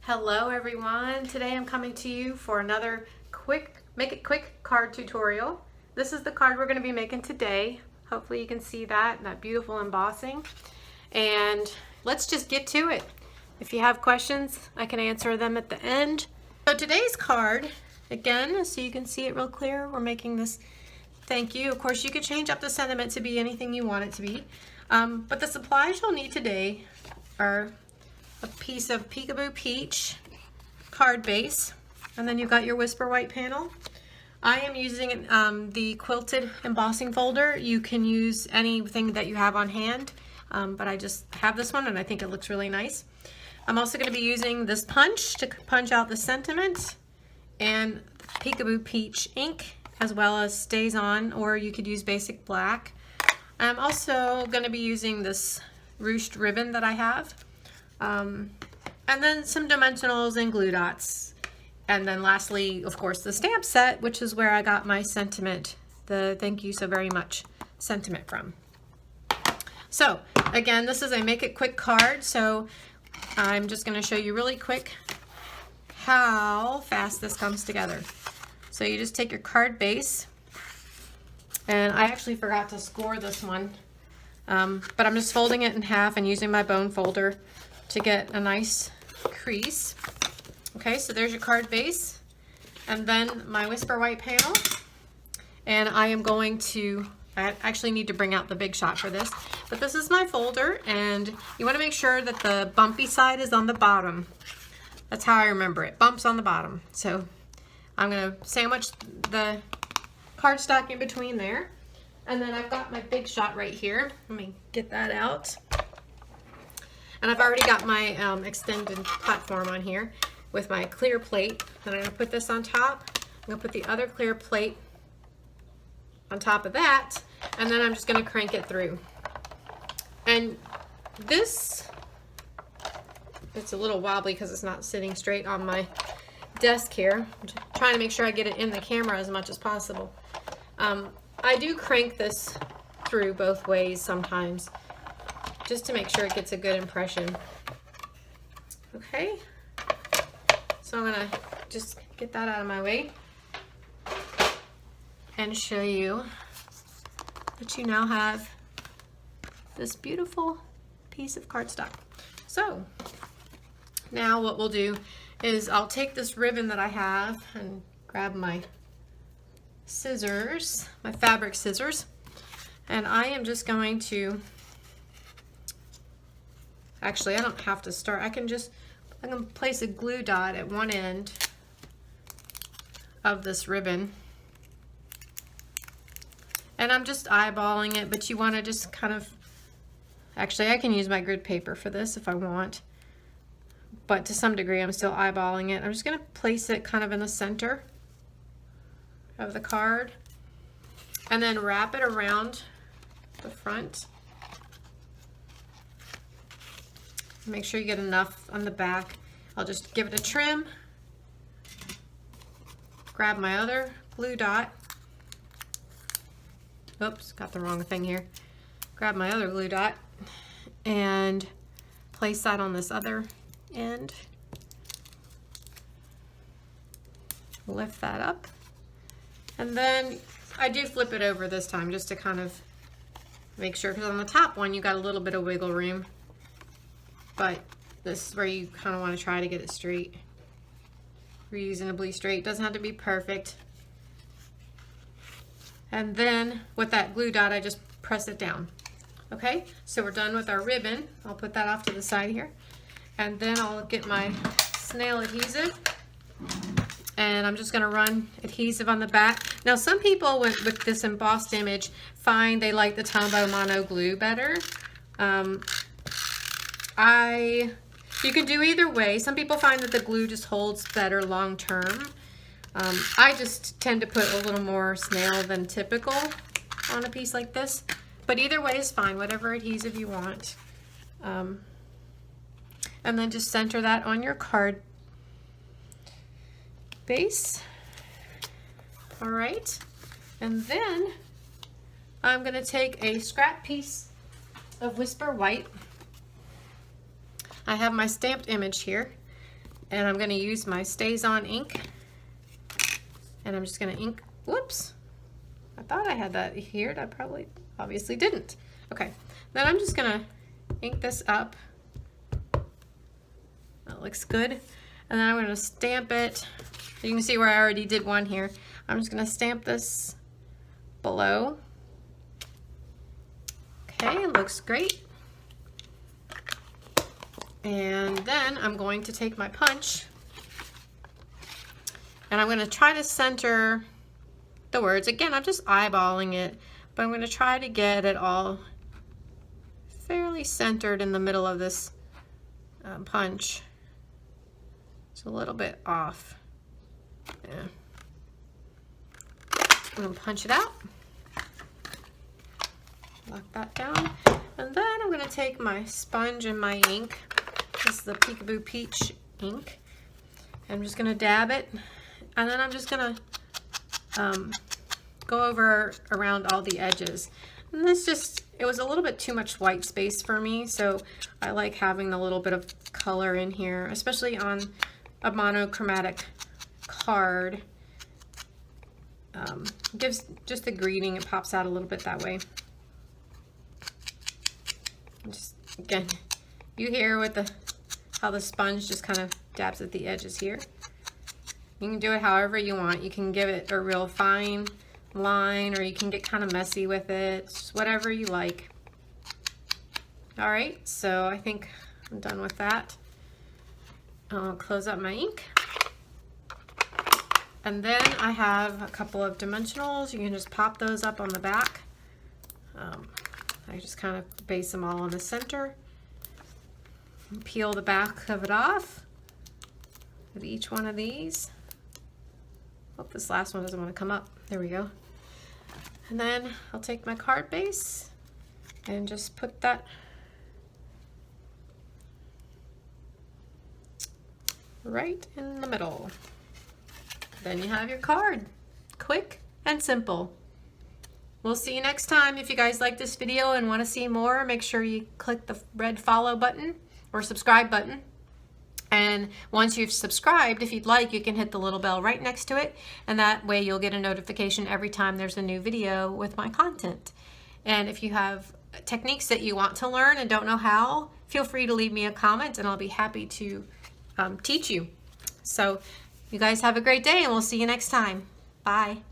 Hello everyone, today I'm coming to you for another make it quick card tutorial. This is the card we're going to be making today. Hopefully you can see that beautiful embossing. And let's just get to it. If you have questions, I can answer them at the end. So today's card, again, so you can see it real clear, we're making this thank you. Of course you could change up the sentiment to be anything you want it to be. But the supplies you'll need today are a piece of Peekaboo Peach card base, and then you've got your Whisper White panel. I am using the quilted embossing folder. You can use anything that you have on hand, but I just have this one and I think it looks really nice. I'm also going to be using this punch to punch out the sentiment, and Peekaboo Peach ink, as well as Stays On, or you could use basic black. I'm also going to be using this ruched ribbon that I have. And then some dimensionals and glue dots. And then lastly, of course, the stamp set, which is where I got my sentiment, the thank you so very much sentiment from. So again, this is a make it quick card, so I'm just going to show you really quick how fast this comes together. So you just take your card base, and I actually forgot to score this one, but I'm just folding it in half and using my bone folder to get a nice crease. Okay, so there's your card base, and then my Whisper White panel, and I am going to, I actually need to bring out the Big Shot for this, but this is my folder, and you want to make sure that the bumpy side is on the bottom. That's how I remember it, bumps on the bottom. So I'm going to sandwich the cardstock in between there, and then I've got my Big Shot right here. Let me get that out. And I've already got my extended platform on here with my clear plate. And I'm going to put this on top. I'm going to put the other clear plate on top of that. And then I'm just going to crank it through. And this, it's a little wobbly because it's not sitting straight on my desk here. I'm trying to make sure I get it in the camera as much as possible. I do crank this through both ways sometimes, just to make sure it gets a good impression. Okay, so I'm gonna just get that out of my way and show you that you now have this beautiful piece of cardstock. So now what we'll do is I'll take this ribbon that I have and grab my scissors, my fabric scissors, and I am just going to, actually, I don't have to start. I can place a glue dot at one end of this ribbon. And I'm just eyeballing it, but you want to just kind of, actually, I can use my grid paper for this if I want. But to some degree, I'm still eyeballing it. I'm just going to place it kind of in the center of the card, and then wrap it around the front. Make sure you get enough on the back. I'll just give it a trim, grab my other glue dot, oops, got the wrong thing here, grab my other glue dot and place that on this other end, lift that up, and then I do flip it over this time just to kind of make sure, because on the top one you got a little bit of wiggle room. But this is where you kind of want to try to get it straight, reasonably straight. Doesn't have to be perfect. And then with that glue dot, I just press it down. Okay, so we're done with our ribbon. I'll put that off to the side here. And then I'll get my snail adhesive. And I'm just going to run adhesive on the back. Now some people with this embossed image find they like the Tombow Mono glue better. You can do either way. Some people find that the glue just holds better long term. I just tend to put a little more snail than typical on a piece like this. But either way is fine, whatever adhesive you want. And then just center that on your card base. All right. And then I'm going to take a scrap piece of Whisper White. I have my stamped image here, And I'm going to use my Stays On ink. And I'm just going to ink, whoops. I thought I had that here, and I obviously didn't. Okay, then I'm just going to ink this up. That looks good. And then I'm going to stamp it. You can see where I already did one here. I'm just going to stamp this below. Okay, looks great. And then I'm going to take my punch and I'm going to try to center the words. Again, I'm just eyeballing it, but I'm going to try to get it all fairly centered in the middle of this punch. It's a little bit off. Yeah. I'm going to punch it out. Lock that down. And then I'm going to take my sponge and my ink. This is the Peekaboo Peach ink. I'm just going to dab it. And then I'm just going to go over around all the edges. And this just, it was a little bit too much white space for me, so I like having a little bit of color in here, especially on a monochromatic card. Gives just the greeting, it pops out a little bit that way. Just again, you hear with how the sponge just kind of dabs at the edges here. You can do it however you want. You can give it a real fine line, or you can get kind of messy with it. It's just whatever you like. All right, so I think I'm done with that. I'll close up my ink. And then I have a couple of dimensionals. You can just pop those up on the back. I just kind of base them all on the center. Peel the back of it off with each one of these. Hope this last one doesn't want to come up. There we go. And then I'll take my card base and just put that right in the middle. Then you have your card. Quick and simple. We'll see you next time. If you guys like this video and want to see more, make sure you click the red follow button or subscribe button. And once you've subscribed, if you'd like, you can hit the little bell right next to it, and that way you'll get a notification every time there's a new video with my content. And if you have techniques that you want to learn and don't know how, feel free to leave me a comment and I'll be happy to teach you. So you guys have a great day, and we'll see you next time. Bye.